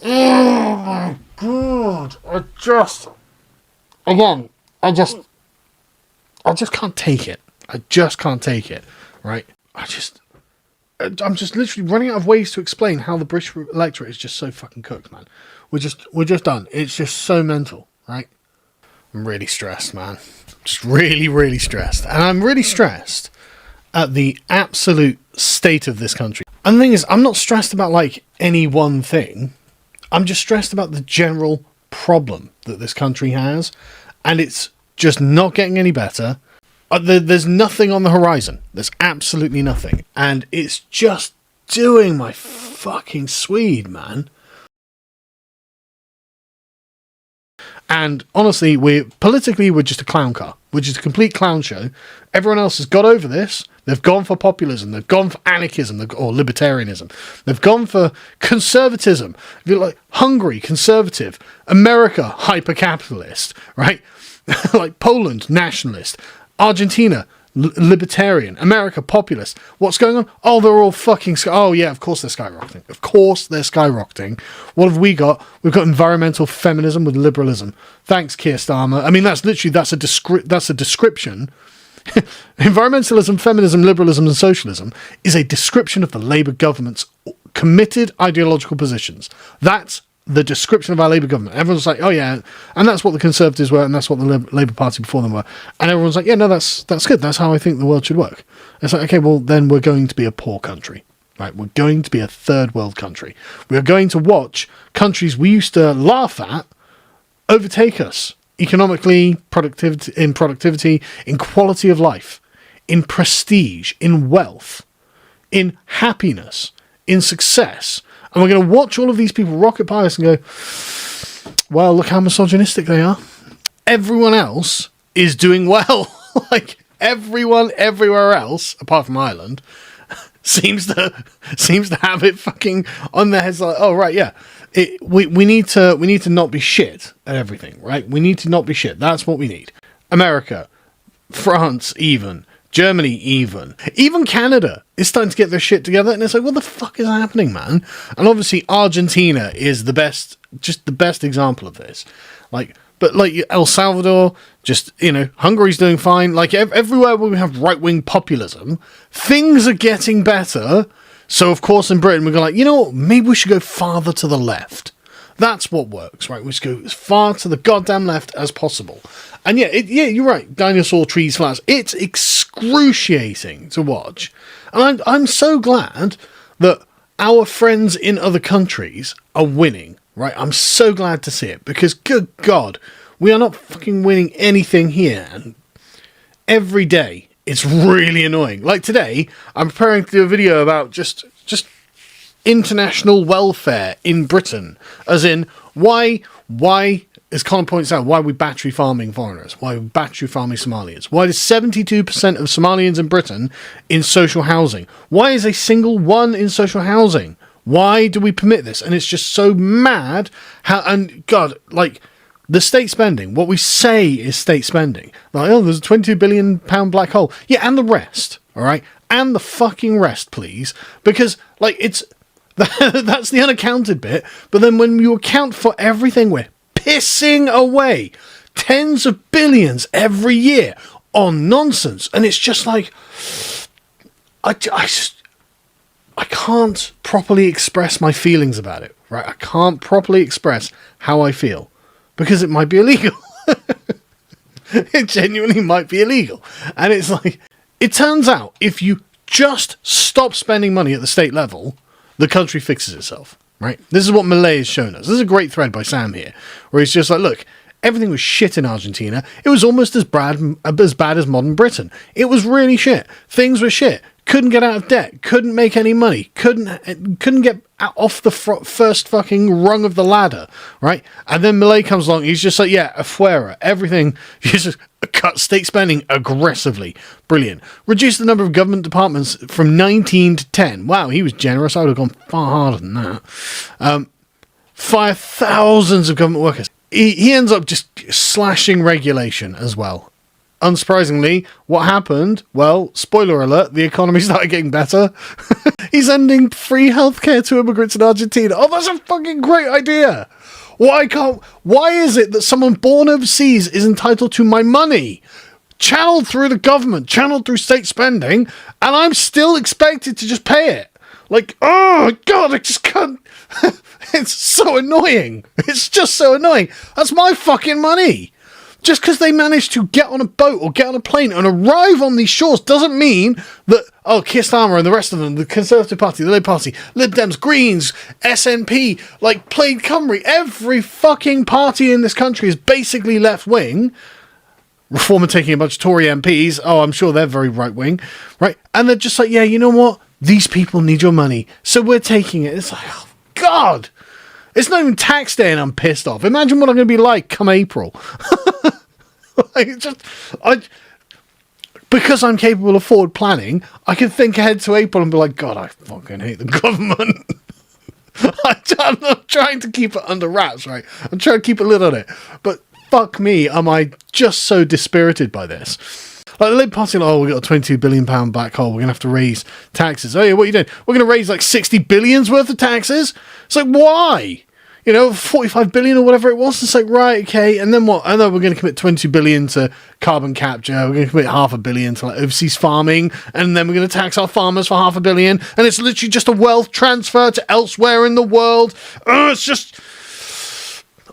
Oh my god! I just can't take it. I just can't take it. Right? I'm just literally running out of ways to explain how the British electorate is just so fucking cooked, man. We're just done. It's just so mental, right? I'm really stressed, man. Just really, really stressed. And I'm really stressed at the absolute state of this country. And the thing is, I'm not stressed about, like, any one thing. I'm just stressed about the general problem that this country has. And it's just not getting any better. There's nothing on the horizon. There's absolutely nothing. And it's just doing my fucking Swede, man. And honestly, we're just a clown car. We're just a complete clown show. Everyone else has got over this. They've gone for populism. They've gone for anarchism or libertarianism. They've gone for conservatism. If you're like Hungary, conservative. America, hyper-capitalist, right? Like Poland, nationalist. Argentina, libertarian. America, populist. What's going on? Oh, they're all fucking... Oh, yeah, of course they're skyrocketing. Of course they're skyrocketing. What have we got? We've got environmental feminism with liberalism. Thanks, Keir Starmer. I mean, that's a description. Environmentalism, feminism, liberalism and socialism is a description of the Labour government's committed ideological positions. That's the description of our Labour government. Everyone's like, oh yeah, and that's what the Conservatives were, and that's what the Labour Party before them were. And everyone's like, yeah, no, that's good. That's how I think the world should work. It's like, okay, well, then we're going to be a poor country, right? We're going to be a third world country. We are going to watch countries we used to laugh at overtake us economically, productivity, in quality of life, in prestige, in wealth, in happiness, in success. And we're going to watch all of these people rocket by us and go, well, look how misogynistic they are. Everyone else is doing well. Like, everyone everywhere else, apart from Ireland, seems to have it fucking on their heads like, oh, right, yeah. We need to not be shit at everything, right? We need to not be shit. That's what we need. America, France, even Germany, even Canada is starting to get their shit together, and it's like, what the fuck is happening, man? And obviously, Argentina is the best example of this. Like, but like El Salvador, Hungary's doing fine. Like everywhere where we have right-wing populism, things are getting better. So, of course, in Britain, we're going like, you know what? Maybe we should go farther to the left. That's what works, right? We should go as far to the goddamn left as possible. And yeah, you're right. Dinosaur trees, flowers. It's excruciating to watch. And I'm so glad that our friends in other countries are winning, right? I'm so glad to see it. Because, good God, we are not fucking winning anything here. And every day... it's really annoying. Like today, I'm preparing to do a video about just international welfare in Britain. As in, why, as Colin points out, why are we battery farming foreigners? Why are we battery farming Somalians? Why is 72% of Somalians in Britain in social housing? Why is a single one in social housing? Why do we permit this? And it's just so mad how, and God, like... the state spending, what we say is state spending. Like, oh, there's a £22 billion black hole. Yeah, and the rest, all right? And the fucking rest, please. Because, like, it's... that's the unaccounted bit. But then when you account for everything, we're pissing away tens of billions every year on nonsense. And it's just like... I can't properly express my feelings about it, right? I can't properly express how I feel. Because it might be illegal. It genuinely might be illegal. And it's like, it turns out if you just stop spending money at the state level, the country fixes itself, right? This is what Malay has shown us. This is a great thread by Sam here, where he's just like, look, everything was shit in Argentina. It was almost as bad as modern Britain. It was really shit. Things were shit. Couldn't get out of debt. Couldn't make any money. Couldn't get off the first fucking rung of the ladder, right? And then Malay comes along. He's just like, yeah, afuera. Everything. He's just cut state spending aggressively. Brilliant. Reduce the number of government departments from 19 to 10. Wow, he was generous. I would have gone far harder than that. Fire thousands of government workers. He ends up just slashing regulation as well. unsurprisingly, what happened? Well, spoiler alert, the economy started getting better. He's ending free healthcare to immigrants in Argentina. Oh, that's a fucking great idea. Why is it that someone born overseas is entitled to my money? Channeled through the government, channeled through state spending, and I'm still expected to just pay it. Like, oh God, I just can't. It's so annoying. It's just so annoying. That's my fucking money. Just because they managed to get on a boat or get on a plane and arrive on these shores doesn't mean that, Keir Starmer and the rest of them, the Conservative Party, the Labour Party, Lib Dems, Greens, SNP, like Plaid Cymru, every fucking party in this country is basically left-wing. Reform are taking a bunch of Tory MPs. Oh, I'm sure they're very right-wing, right? And they're just like, yeah, you know what? These people need your money, so we're taking it. It's like, oh, God. It's not even tax day and I'm pissed off. Imagine what I'm going to be like come April. Because I'm capable of forward planning, I can think ahead to April and be like, God, I fucking hate the government. I'm not trying to keep it under wraps, right? I'm trying to keep a lid on it. But fuck me, am I just so dispirited by this. Like the Labour Party, like, we've got a £22 billion black hole, we're going to have to raise taxes. Oh yeah, what are you doing? We're going to raise like 60 billions worth of taxes? It's like, why? 45 billion or whatever it was. It's like, right, okay, and then what? I know we're going to commit 22 billion to carbon capture, we're going to commit £500 million to like overseas farming, and then we're going to tax our farmers for £500 million, and it's literally just a wealth transfer to elsewhere in the world. It's just...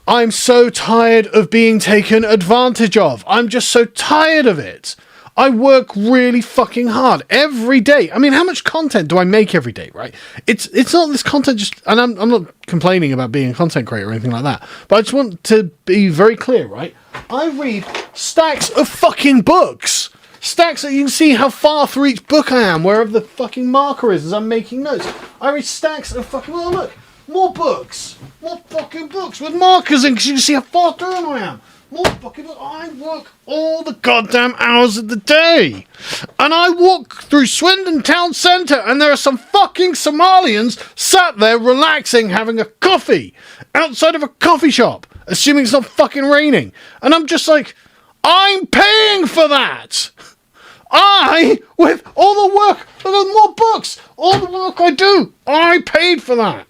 I'm so tired of being taken advantage of. I'm just so tired of it. I work really fucking hard every day. I mean, how much content do I make every day, right? It's not this content just... And I'm not complaining about being a content creator or anything like that. But I just want to be very clear, right? I read stacks of fucking books. Stacks that you can see how far through each book I am, wherever the fucking marker is as I'm making notes. I read stacks of fucking... Oh, look. More books. More fucking books with markers in because you can see how far through I am. More fucking books. I work all the goddamn hours of the day. And I walk through Swindon Town Centre and there are some fucking Somalians sat there relaxing having a coffee outside of a coffee shop, assuming it's not fucking raining. And I'm just like, I'm paying for that. With all the work, with more books, all the work I do, I paid for that.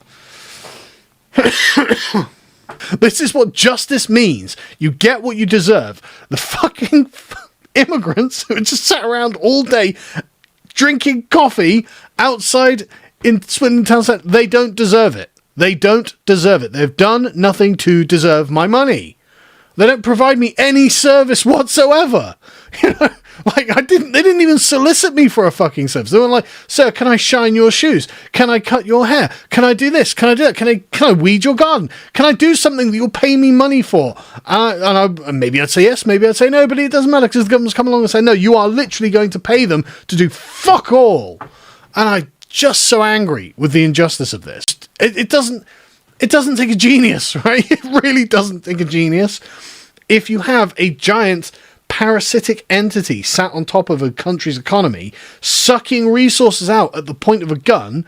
This is what justice means. You get what you deserve. The fucking immigrants who just sat around all day drinking coffee outside in Swindon Town Centre, they don't deserve it. They don't deserve it. They've done nothing to deserve my money. They don't provide me any service whatsoever. Like, they didn't even solicit me for a fucking service. They were like, sir, can I shine your shoes? Can I cut your hair? Can I do this? Can I do that? Can I weed your garden? Can I do something that you'll pay me money for? And maybe I'd say yes, maybe I'd say no, but it doesn't matter because the government's come along and say, no, you are literally going to pay them to do fuck all. And I'm just so angry with the injustice of this. It doesn't take a genius, right? It really doesn't take a genius. If you have a giant parasitic entity sat on top of a country's economy, sucking resources out at the point of a gun,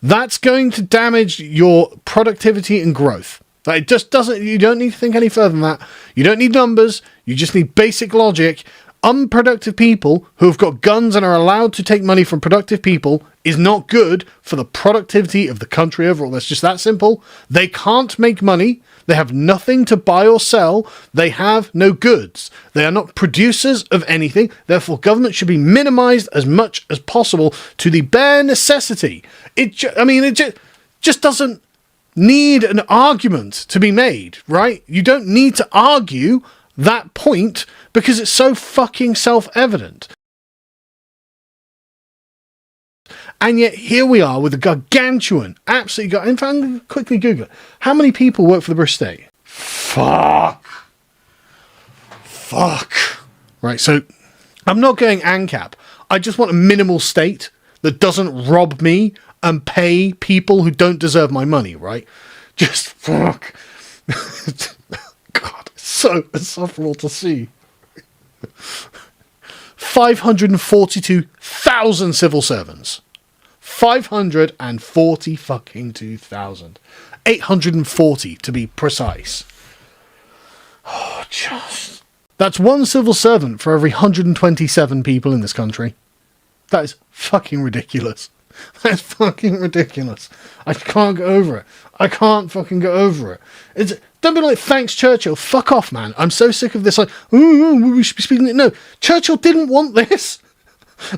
that's going to damage your productivity and growth. Like, it just doesn't... You don't need to think any further than that. You don't need numbers. You just need basic logic. Unproductive people who have got guns and are allowed to take money from productive people is not good for the productivity of the country overall. That's just that simple. They can't make money. They have nothing to buy or sell. They have no goods. They are not producers of anything. Therefore, government should be minimised as much as possible to the bare necessity. It just doesn't need an argument to be made, right? You don't need to argue that point because it's so fucking self-evident. And yet here we are with a gargantuan, absolutely... In fact, I'm going to quickly Google it. How many people work for the British state? Fuck. Right, so I'm not going ANCAP. I just want a minimal state that doesn't rob me and pay people who don't deserve my money, right? Just fuck. God, it's so insufferable to see. 542,000 civil servants. 540 fucking 2,000. 840 to be precise. Oh, just That's one civil servant for every 127 people in this country. That is fucking ridiculous. That's fucking ridiculous. I can't go over it. I can't fucking go over it. Don't be like, thanks Churchill. Fuck off, man. I'm so sick of this. Like, we should be speaking it. No, Churchill didn't want this.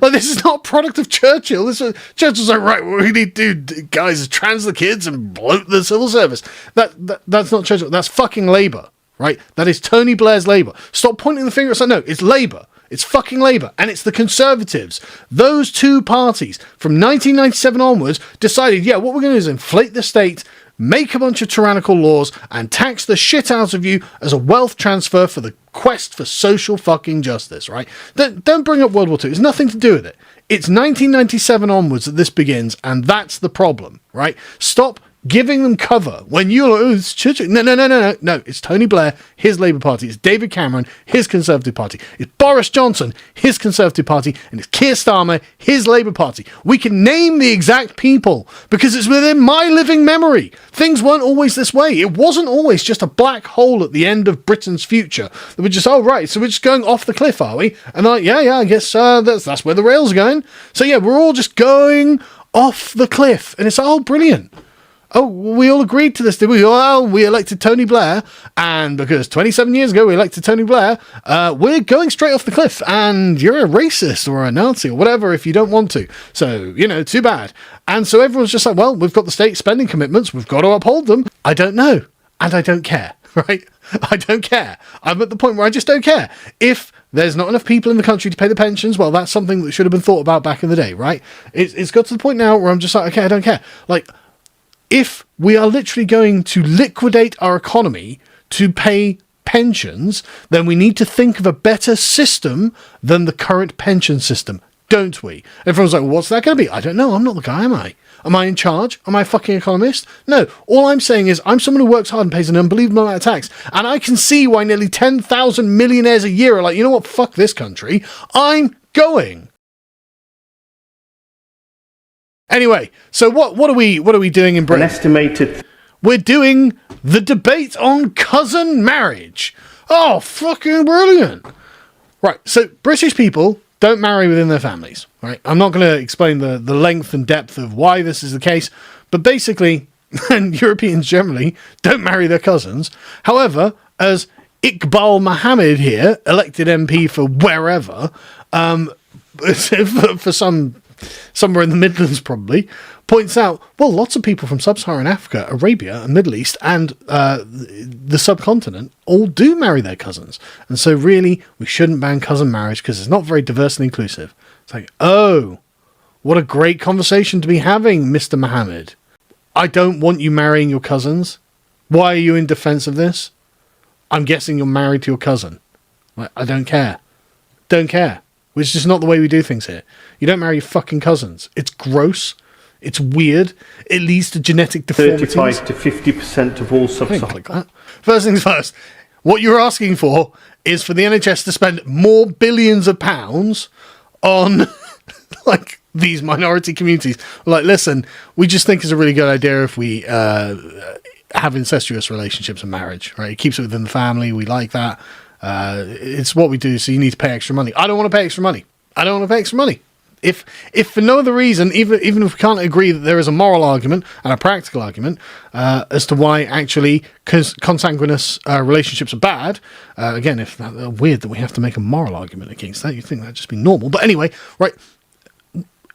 Like, this is not a product of Churchill. Churchill's like, right, what we need to do, guys, is trans the kids and bloat the civil service. That's not Churchill. That's fucking Labour, right? That is Tony Blair's Labour. Stop pointing the finger at us. No, it's Labour. It's fucking Labour, and it's the Conservatives. Those two parties, from 1997 onwards, decided, yeah, what we're going to do is inflate the state, make a bunch of tyrannical laws, and tax the shit out of you as a wealth transfer for the quest for social fucking justice, right? Don't bring up World War II. It's nothing to do with it. It's 1997 onwards that this begins, and that's the problem, right? Stop giving them cover when you're like, oh, it's Churchill. No, it's Tony Blair, his Labour Party. It's David Cameron, his Conservative Party. It's Boris Johnson, his Conservative Party. And it's Keir Starmer, his Labour Party. We can name the exact people because it's within my living memory. Things weren't always this way. It wasn't always just a black hole at the end of Britain's future. They were just, oh, right, so we're just going off the cliff, are we? And I'm like, yeah, I guess that's where the rails are going. So, yeah, we're all just going off the cliff. And it's, oh, brilliant. Oh, we all agreed to this, did we? Well, we elected Tony Blair, and because 27 years ago we elected Tony Blair, we're going straight off the cliff, and you're a racist or a Nazi or whatever if you don't want to. So, too bad. And so everyone's just like, well, we've got the state spending commitments, we've got to uphold them. I don't know, and I don't care, right? I don't care. I'm at the point where I just don't care. If there's not enough people in the country to pay the pensions, well, that's something that should have been thought about back in the day, right? It's got to the point now where I'm just like, okay, I don't care. Like, if we are literally going to liquidate our economy to pay pensions, then we need to think of a better system than the current pension system, don't we? Everyone's like, well, what's that going to be? I don't know. I'm not the guy, am I? Am I in charge? Am I a fucking economist? No. All I'm saying is I'm someone who works hard and pays an unbelievable amount of tax. And I can see why nearly 10,000 millionaires a year are like, you know what? Fuck this country. I'm going. Anyway, so what are we doing in Britain? An estimated. We're doing the debate on cousin marriage. Oh, fucking brilliant. Right, so British people don't marry within their families, right? I'm not going to explain the length and depth of why this is the case, but basically, and Europeans generally don't marry their cousins. However, as Iqbal Mohammed here, elected MP for wherever, for somewhere in the Midlands probably, points out, well, lots of people from sub-Saharan Africa, Arabia, and Middle East, and the subcontinent all do marry their cousins. And so really, we shouldn't ban cousin marriage because it's not very diverse and inclusive. It's like, oh, what a great conversation to be having, Mr. Mohammed. I don't want you marrying your cousins. Why are you in defense of this? I'm guessing you're married to your cousin. Like, I don't care. Don't care. Which is just not the way we do things here. You don't marry your fucking cousins. It's gross. It's weird. It leads to genetic deformities. 35 to 50% of all sub-Saharan. First things first. What you're asking for is for the NHS to spend more billions of pounds on like these minority communities. Like, listen, we just think it's a really good idea if we have incestuous relationships and marriage. Right? It keeps it within the family. We like that. It's what we do, so you need to pay extra money. I don't want to pay extra money. If for no other reason, even if we can't agree that there is a moral argument and a practical argument as to why actually consanguineous relationships are bad, again, if that weird that we have to make a moral argument against that, you'd think that'd just be normal. But anyway, right,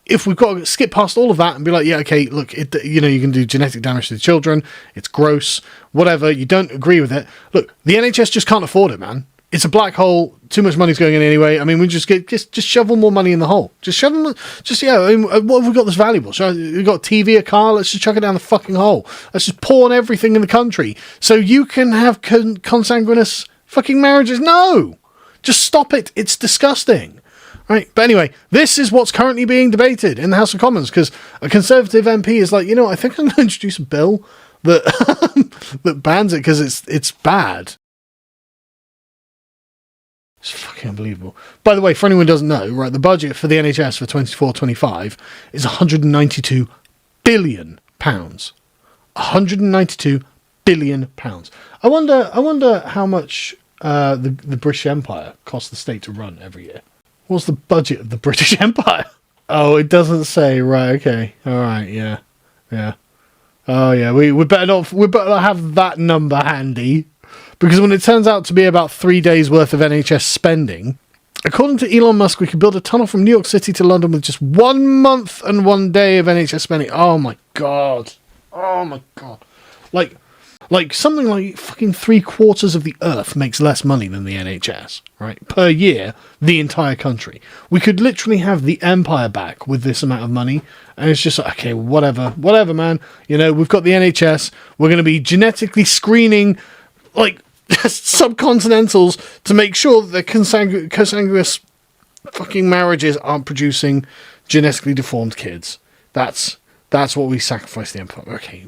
if we've got to skip past all of that and be like, yeah, okay, look, you can do genetic damage to the children, it's gross, whatever, you don't agree with it. Look, the NHS just can't afford it, man. It's a black hole. Too much money's going in anyway. I mean, we just shovel more money in the hole. Just shovel. What have we got that's valuable? We've got a TV, a car. Let's just chuck it down the fucking hole. Let's just pawn everything in the country so you can have consanguineous fucking marriages. No, just stop it. It's disgusting. Right, but anyway, this is what's currently being debated in the House of Commons because a Conservative MP is like, I think I'm going to introduce a bill that that bans it because it's bad. It's fucking unbelievable. By the way, for anyone who doesn't know, right, the budget for the NHS for 24-25 is £192 billion. £192 billion. I wonder how much the British Empire cost the state to run every year? What's the budget of the British Empire? Oh, it doesn't say. Right, okay. All right, yeah. Oh, yeah, we better not have that number handy. Because when it turns out to be about 3 days worth of NHS spending, according to Elon Musk, we could build a tunnel from New York City to London with just 1 month and 1 day of NHS spending. Oh my god. Like something like fucking 3/4 of the earth makes less money than the NHS, right? Per year, the entire country. We could literally have the empire back with this amount of money. And it's just like, okay, whatever, man. You know, we've got the NHS. We're going to be genetically screening, like, subcontinentals to make sure that the consanguous fucking marriages aren't producing genetically deformed kids. That's what we sacrifice the empire. Okay,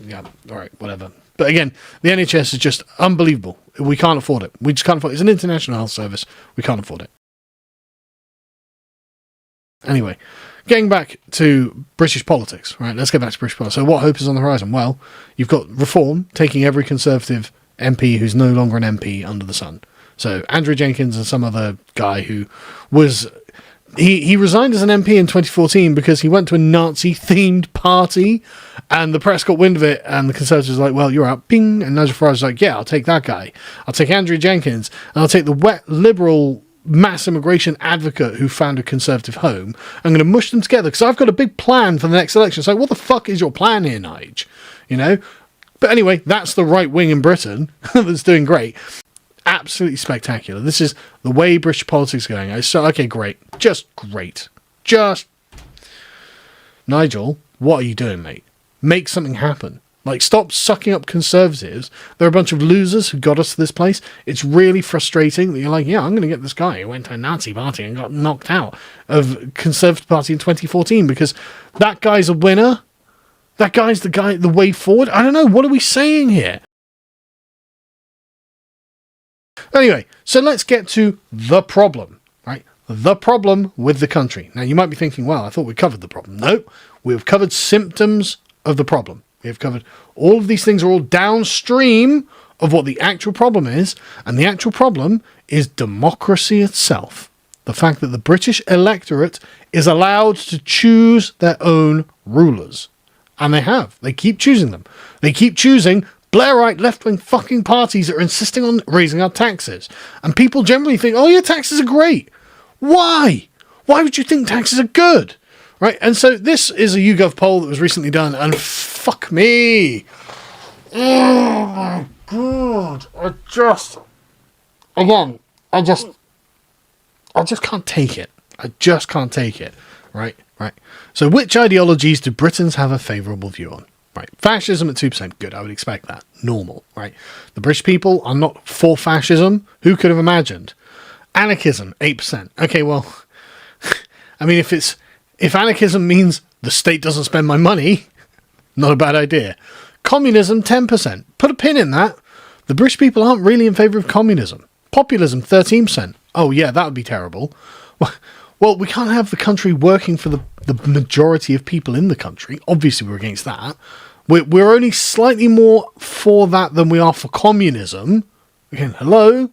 yeah, all right, whatever. But again, the NHS is just unbelievable. We can't afford it. We just can't afford it. It's an international health service. We can't afford it. Anyway, getting back to British politics, right? Let's get back to British politics. So what hope is on the horizon? Well, you've got Reform taking every Conservative MP who's no longer an MP under the sun. So Andrew Jenkins and some other guy who was... He resigned as an MP in 2014 because he went to a Nazi-themed party and the press got wind of it and the Conservatives were like, well, you're out. Ping. And Nigel Farage was like, yeah, I'll take that guy. I'll take Andrew Jenkins and I'll take the wet liberal mass immigration advocate who found a Conservative home. I'm going to mush them together because I've got a big plan for the next election. It's like, what the fuck is your plan here, Nige? You know? But anyway, that's the right wing in Britain that's doing great. Absolutely spectacular. This is the way British politics is going. So, okay, great. Just great. Just... Nigel, what are you doing, mate? Make something happen. Like, stop sucking up Conservatives. They're a bunch of losers who got us to this place. It's really frustrating that you're like, yeah, I'm going to get this guy who went to a Nazi party and got knocked out of Conservative Party in 2014 because that guy's a winner. That guy's the way forward. I don't know. What are we saying here? Anyway, so let's get to the problem, right? The problem with the country. Now, you might be thinking, well, I thought we covered the problem. No, we've covered symptoms of the problem. We have covered all of these things are all downstream of what the actual problem is, and the actual problem is democracy itself. The fact that the British electorate is allowed to choose their own rulers. And they have. They keep choosing them. They keep choosing Blairite left-wing fucking parties that are insisting on raising our taxes. And people generally think, oh yeah, taxes are great. Why? Why would you think taxes are good? Right? And so this is a YouGov poll that was recently done, and fuck me. Oh my god. I just can't take it. I just can't take it. Right? So which ideologies do Britons have a favourable view on? Right, fascism at 2%, good, I would expect that. Normal, right? The British people are not for fascism. Who could have imagined? Anarchism, 8%. Okay, well, I mean, if anarchism means the state doesn't spend my money, not a bad idea. Communism, 10%. Put a pin in that. The British people aren't really in favour of communism. Populism, 13%. Oh yeah, that would be terrible. Well, we can't have the country working for the majority of people in the country. Obviously, we're against that. We're only slightly more for that than we are for communism. Again, hello?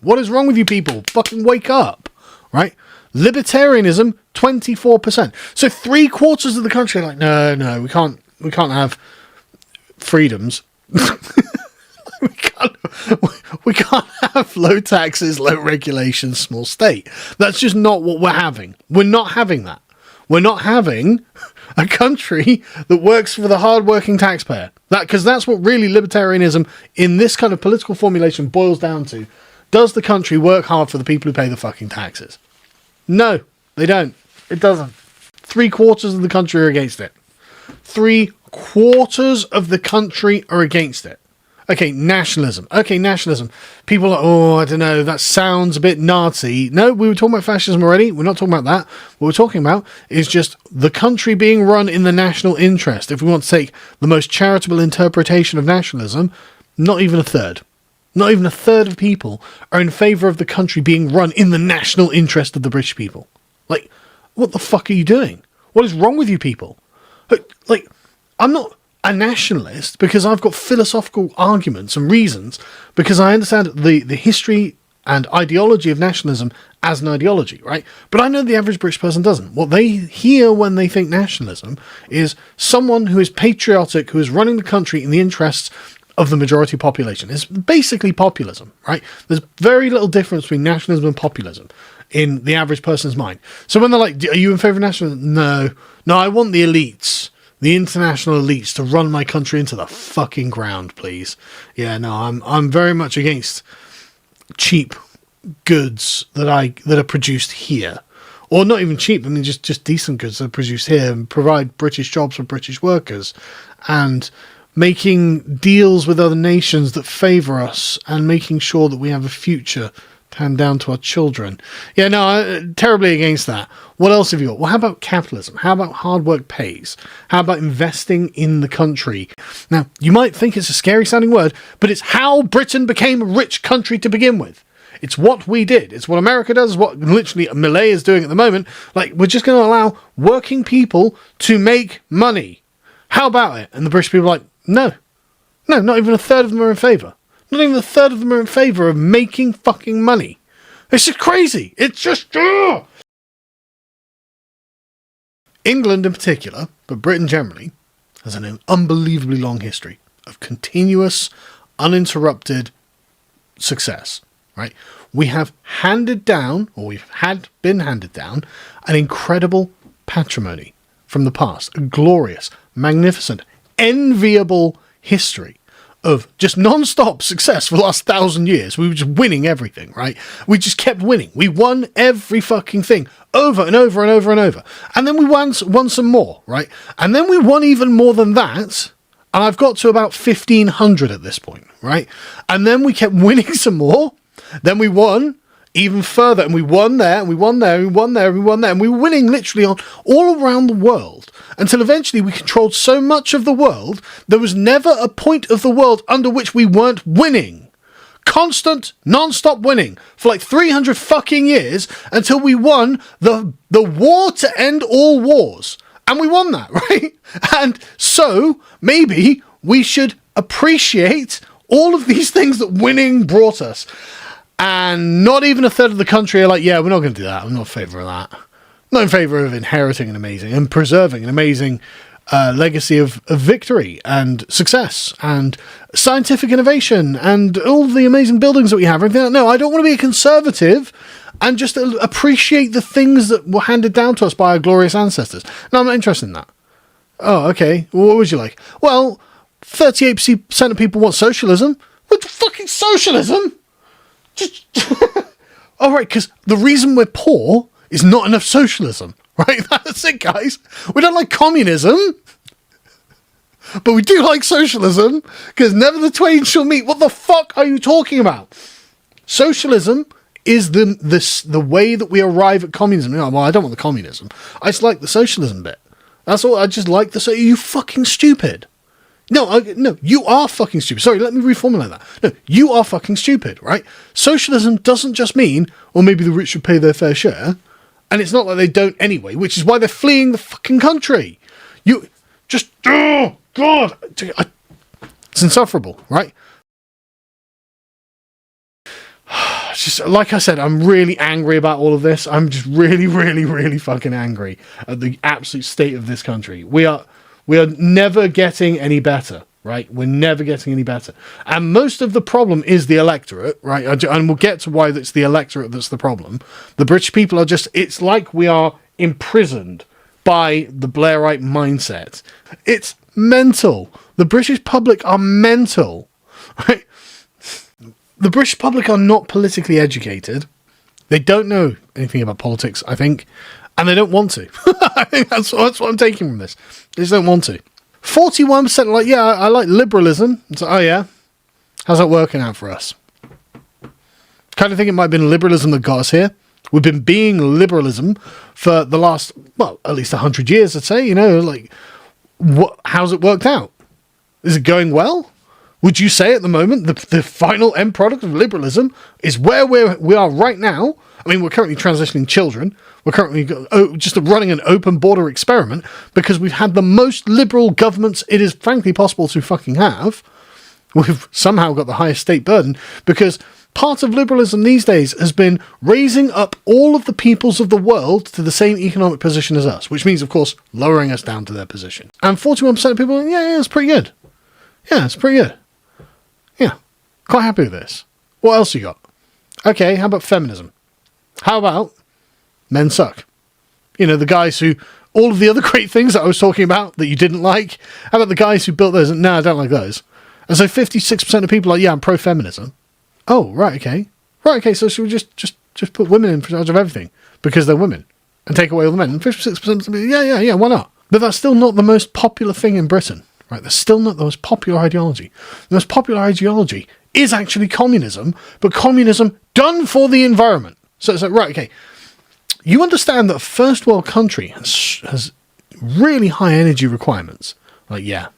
What is wrong with you people? Fucking wake up, right? Libertarianism, 24%. So 3/4 of the country are like, no, we can't have freedoms. We can't have low taxes, low regulations, small state. That's just not what we're having. We're not having that. We're not having a country that works for the hard-working taxpayer. Because that's what really libertarianism in this kind of political formulation boils down to. Does the country work hard for the people who pay the fucking taxes? No, they don't. It doesn't. 3/4 of the country are against it. 3/4 of the country are against it. Okay, nationalism. People are, oh, I don't know, that sounds a bit Nazi. No, we were talking about fascism already. We're not talking about that. What we're talking about is just the country being run in the national interest. If we want to take the most charitable interpretation of nationalism, not even a third. Not even a third of people are in favour of the country being run in the national interest of the British people. Like, what the fuck are you doing? What is wrong with you people? Like, I'm not a nationalist because I've got philosophical arguments and reasons, because I understand the history and ideology of nationalism as an ideology, right? But I know the average British person doesn't. What they hear when they think nationalism is someone who is patriotic, who is running the country in the interests of the majority population. It's basically populism, right? There's very little difference between nationalism and populism in the average person's mind. So when they're like, are you in favour of nationalism? No, I want the elites, the international elites, to run my country into the fucking ground, please. Yeah, no, I'm very much against cheap goods that are produced here, or not even cheap. I mean, just decent goods that are produced here and provide British jobs for British workers, and making deals with other nations that favour us and making sure that we have a future to hand down to our children. Yeah, no, I'm terribly against that. What else have you got? Well, how about capitalism? How about hard work pays? How about investing in the country? Now, you might think it's a scary sounding word, but it's how Britain became a rich country to begin with. It's what we did. It's what America does, what literally Malay is doing at the moment. Like, we're just going to allow working people to make money. How about it? And the British people are like, no, not even a third of them are in favour. Not even a third of them are in favour of making fucking money. It's just crazy. It's just... England in particular, but Britain generally, has an unbelievably long history of continuous, uninterrupted success, right? We have handed down, or we've been handed down, an incredible patrimony from the past. A glorious, magnificent, enviable history of just non-stop success for the last 1,000 years. We were just winning everything, right? We just kept winning. We won every fucking thing over and over and over and over. And then we won some more, right? And then we won even more than that. And I've got to about 1,500 at this point, right? And then we kept winning some more. Then we won even further, and we won there, and we won there, and we won there, and we won there, and we were winning literally on all around the world, until eventually we controlled so much of the world, there was never a point of the world under which we weren't winning. Constant, non-stop winning for like 300 fucking years, until we won the war to end all wars. And we won that, right? And so, maybe we should appreciate all of these things that winning brought us. And not even a third of the country are like, yeah, we're not going to do that. I'm not in favour of that. I'm not in favour of inheriting an amazing and preserving an amazing legacy of victory and success and scientific innovation and all the amazing buildings that we have. No, I don't want to be a conservative and just appreciate the things that were handed down to us by our glorious ancestors. No, I'm not interested in that. Oh, okay. Well, what would you like? Well, 38% of people want socialism. What fucking socialism? All right, because the reason we're poor is not enough socialism, right? That's it, guys. We don't like communism, but we do like socialism, because never the twain shall meet. What the fuck are you talking about? Socialism is the way that we arrive at communism. Well, I don't want the communism. I just like the socialism bit. That's all. I just like the... You fucking stupid. No, you are fucking stupid. Sorry, let me reformulate that. No, you are fucking stupid, right? Socialism doesn't just mean, or maybe the rich should pay their fair share, and it's not like they don't anyway, which is why they're fleeing the fucking country. You just, oh, God, it's insufferable, right? Just like I said, I'm really angry about all of this. I'm just really, really, really fucking angry at the absolute state of this country. We are never getting any better, right? We're never getting any better. And most of the problem is the electorate, right? And we'll get to why it's the electorate that's the problem. The British people are just... It's like we are imprisoned by the Blairite mindset. It's mental. The British public are mental, right? The British public are not politically educated. They don't know anything about politics, I think. And they don't want to. I think that's what I'm taking from this. They just don't want to. 41% like, yeah, I like liberalism. It's like, oh yeah? How's that working out for us? Kind of think it might have been liberalism that got us here. We've been being liberalism for the last, well, at least 100 years, I'd say. You know, like, how's it worked out? Is it going well? Would you say at the moment the final end product of liberalism is where we are right now? I mean, we're currently transitioning children. We're currently just running an open border experiment because we've had the most liberal governments it is frankly possible to fucking have. We've somehow got the highest state burden because part of liberalism these days has been raising up all of the peoples of the world to the same economic position as us, which means, of course, lowering us down to their position. And 41% of people are, yeah, it's pretty good. Yeah, it's pretty good. Yeah, quite happy with this. What else you got? Okay, how about feminism? How about men suck? You know, the guys who, all of the other great things that I was talking about that you didn't like, how about the guys who built those? No, I don't like those. And so 56% of people are like, yeah, I'm pro-feminism. Oh, right, okay. Right, okay, so should we just put women in charge of everything because they're women and take away all the men? And 56% yeah, why not? But that's still not the most popular thing in Britain, right? That's still not the most popular ideology. The most popular ideology is actually communism, but communism done for the environment. So it's like, right, okay, you understand that a first world country has really high energy requirements. Like, yeah.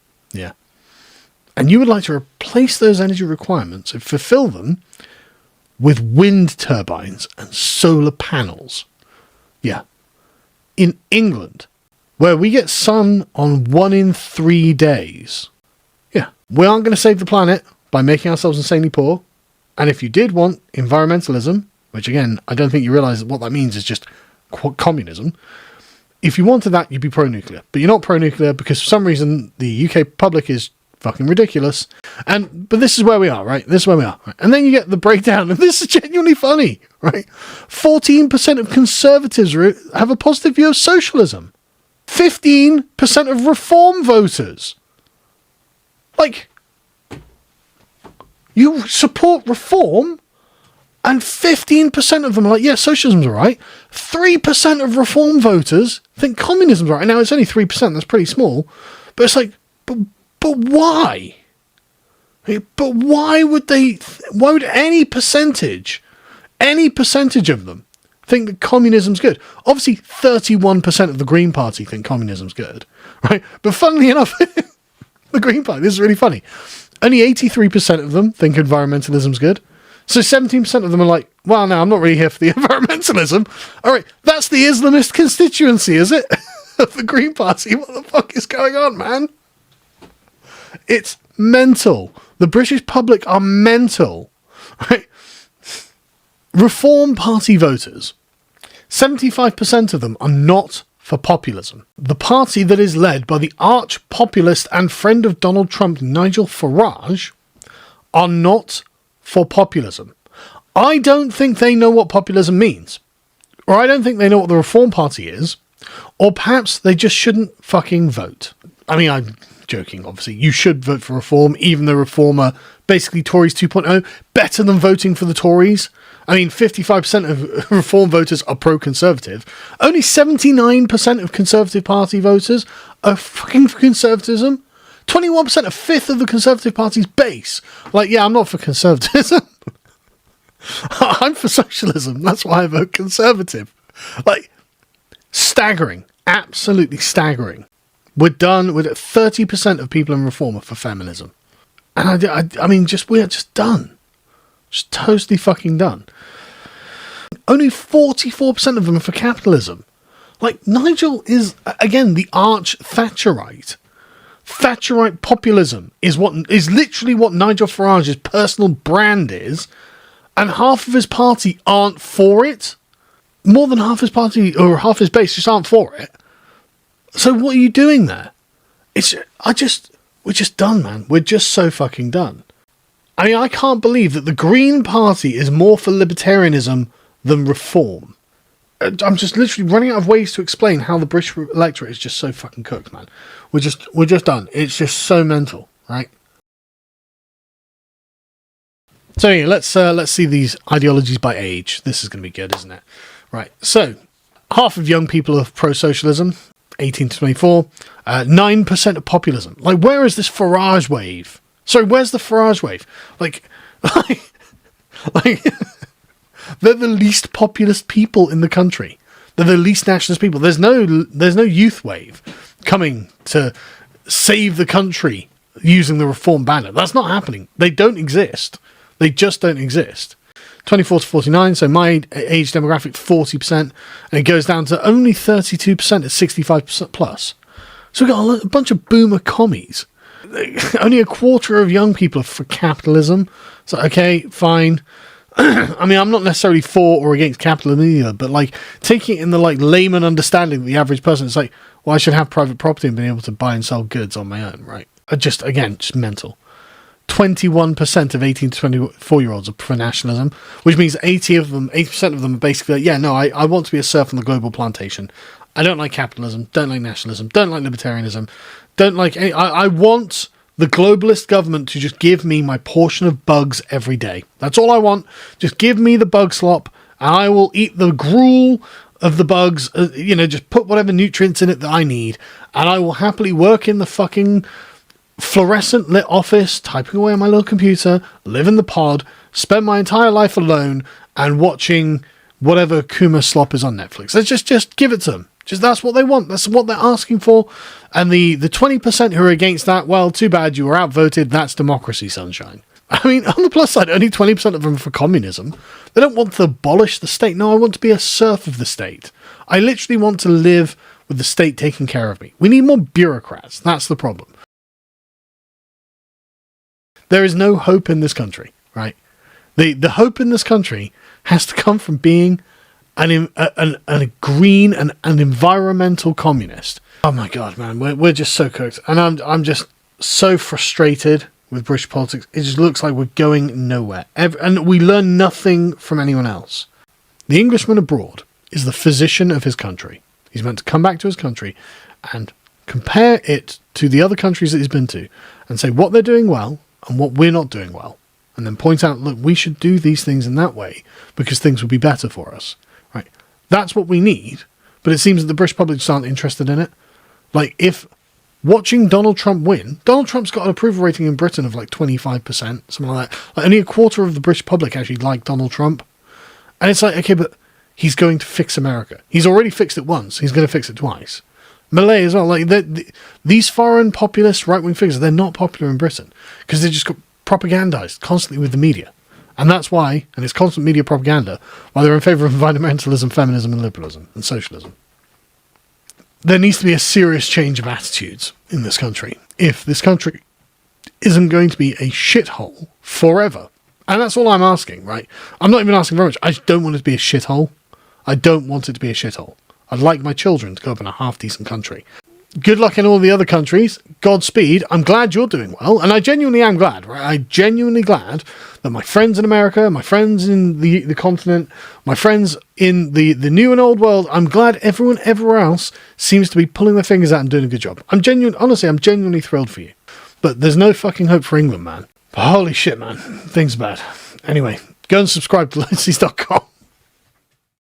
And you would like to replace those energy requirements and fulfill them with wind turbines and solar panels. Yeah. In England, where we get sun on 1 in 3 days. Yeah. We aren't going to save the planet by making ourselves insanely poor. And if you did want environmentalism, which again, I don't think you realise that what that means is just communism. If you wanted that, you'd be pro-nuclear. But you're not pro-nuclear because for some reason the UK public is fucking ridiculous. But this is where we are, right? This is where we are. Right? And then you get the breakdown, and this is genuinely funny, right? 14% of conservatives have a positive view of socialism. 15% of reform voters. Like, you support reform, and 15% of them are like, yeah, socialism's all right. 3% of reform voters think communism's all right. Now, it's only 3%, that's pretty small. But it's like, but why? But why would why would any percentage of them think that communism's good? Obviously, 31% of the Green Party think communism's good, right? But funnily enough, the Green Party, this is really funny, only 83% of them think environmentalism's good. So 17% of them are like, well, no, I'm not really here for the environmentalism. All right, that's the Islamist constituency, is it? Of the Green Party. What the fuck is going on, man? It's mental. The British public are mental. Right? Reform Party voters, 75% of them are not for populism. The party that is led by the arch-populist and friend of Donald Trump, Nigel Farage, are not for populism. I don't think they know what populism means. Or I don't think they know what the Reform Party is. Or perhaps they just shouldn't fucking vote. I mean, I'm joking, obviously. You should vote for Reform, even though Reform are basically Tories 2.0, better than voting for the Tories. I mean, 55% of Reform voters are pro-Conservative. Only 79% of Conservative Party voters are fucking for conservatism. 21%, a fifth of the Conservative Party's base. Like, yeah, I'm not for conservatism. I'm for socialism. That's why I vote Conservative. Like, staggering. Absolutely staggering. We're done with 30% of people in Reform are for feminism. And I mean, we are just done. Just totally fucking done. Only 44% of them are for capitalism. Like, Nigel is, again, the arch-Thatcherite. Thatcherite populism is literally what Nigel Farage's personal brand is, and half of his6party aren't for it. More than half his party, or half his base, just aren't for it. So what are you doing there? We're just done, man. We're just so fucking done. I mean, I can't believe that the Green Party is more for libertarianism than reform. I'm just literally running out of ways to explain how the British electorate is just so fucking cooked, man. We're just done. It's just so mental, right? So yeah, let's see these ideologies by age. This is going to be good, isn't it? Right. So half of young people are pro-socialism, 18 to 24. 9% of populism. Like, where is this Farage wave? Sorry, where's the Farage wave? Like they're the least populist people in the country. They're the least nationalist people. There's no youth wave coming to save the country using the reform banner. That's not happening. They don't exist. They just don't exist. 24 to 49, so my age demographic, 40%, and it goes down to only 32% at 65% plus. So we've got a bunch of boomer commies. Only a quarter of young people are for capitalism. So, okay, fine. I mean, I'm not necessarily for or against capitalism either, but like taking it in the like layman understanding of the average person, it's like, well, I should have private property and be able to buy and sell goods on my own, right? Just mental. 21% of 18 to 24-year-olds are for nationalism, which means 80% of them are basically like, yeah, no, I want to be a serf on the global plantation. I don't like capitalism, don't like nationalism, don't like libertarianism, don't like any... I want the globalist government to just give me my portion of bugs every day. That's all I want. Just give me the bug slop, and I will eat the gruel of the bugs, just put whatever nutrients in it that I need, and I will happily work in the fucking fluorescent lit office, typing away on my little computer, live in the pod, spend my entire life alone, and watching whatever Kuma slop is on Netflix. Let's just give it to them. That's what they want. That's what they're asking for. And the 20% who are against that, well, too bad, you were outvoted. That's democracy, sunshine. I mean, on the plus side, only 20% of them are for communism. They don't want to abolish the state. No, I want to be a serf of the state. I literally want to live with the state taking care of me. We need more bureaucrats. That's the problem. There is no hope in this country, right? The hope in this country has to come from being a green and an environmental communist. Oh my god, man, we're just so cooked, and I'm just so frustrated with British politics. It just looks like we're going nowhere, and we learn nothing from anyone else. The Englishman abroad is the physician of his country. He's meant to come back to his country and compare it to the other countries that he's been to, and say what they're doing well and what we're not doing well, and then point out, look, we should do these things in that way because things would be better for us. Right? That's what we need, but it seems that the British public just aren't interested in it. Like, if watching Donald Trump win, Donald Trump's got an approval rating in Britain of like 25%, something like that. Like, only a quarter of the British public actually like Donald Trump. And it's like, okay, but he's going to fix America. He's already fixed it once. He's going to fix it twice. Malay as well. Like, these foreign populist right-wing figures, they're not popular in Britain because they just got propagandized constantly with the media. And that's why, and it's constant media propaganda, why they're in favour of environmentalism, feminism and liberalism and socialism. There needs to be a serious change of attitudes in this country if this country isn't going to be a shithole forever. And that's all I'm asking, right? I'm not even asking very much. I just don't want it to be a shithole. I don't want it to be a shithole. I'd like my children to grow up in a half-decent country. Good luck in all the other countries. Godspeed. I'm glad you're doing well. And I genuinely am glad, right? I'm genuinely glad that my friends in America, my friends in the continent, my friends in the new and old world, I'm glad everyone everywhere else seems to be pulling their fingers out and doing a good job. I'm genuinely thrilled for you. But there's no fucking hope for England, man. But holy shit, man. Things are bad. Anyway, go and subscribe to Loadsys.com.